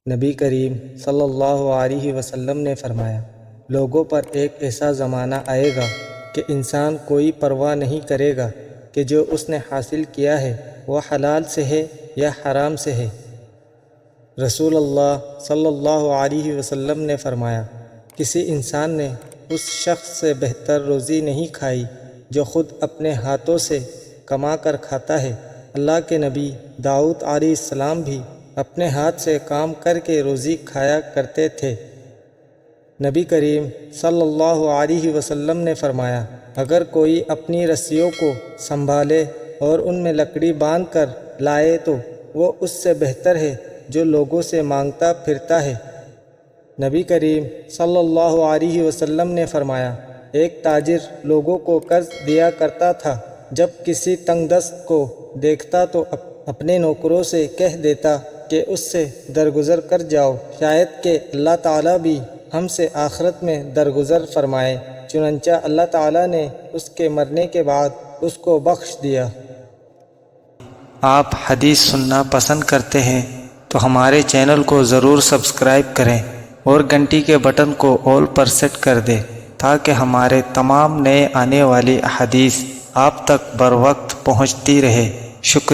نبی کریم صلی اللہ علیہ وسلم نے فرمایا، لوگوں پر ایک ایسا زمانہ آئے گا کہ انسان کوئی پرواہ نہیں کرے گا کہ جو اس نے حاصل کیا ہے وہ حلال سے ہے یا حرام سے ہے۔ رسول اللہ صلی اللہ علیہ وسلم نے فرمایا، کسی انسان نے اس شخص سے بہتر روزی نہیں کھائی جو خود اپنے ہاتھوں سے کما کر کھاتا ہے۔ اللہ کے نبی داؤد علیہ السلام بھی اپنے ہاتھ سے کام کر کے روزی کھایا کرتے تھے۔ نبی کریم صلی اللہ علیہ وسلم نے فرمایا، اگر کوئی اپنی رسیوں کو سنبھالے اور ان میں لکڑی باندھ کر لائے تو وہ اس سے بہتر ہے جو لوگوں سے مانگتا پھرتا ہے۔ نبی کریم صلی اللہ علیہ وسلم نے فرمایا، ایک تاجر لوگوں کو قرض دیا کرتا تھا، جب کسی تنگ دست کو دیکھتا تو اپنے نوکروں سے کہہ دیتا کہ اس سے درگزر کر جاؤ، شاید کہ اللہ تعالیٰ بھی ہم سے آخرت میں درگزر فرمائے۔ چنانچہ اللہ تعالیٰ نے اس کے مرنے کے بعد اس کو بخش دیا۔ آپ حدیث سننا پسند کرتے ہیں تو ہمارے چینل کو ضرور سبسکرائب کریں اور گھنٹی کے بٹن کو آل پر سیٹ کر دیں تاکہ ہمارے تمام نئے آنے والی احادیث آپ تک بر وقت پہنچتی رہے۔ شکریہ۔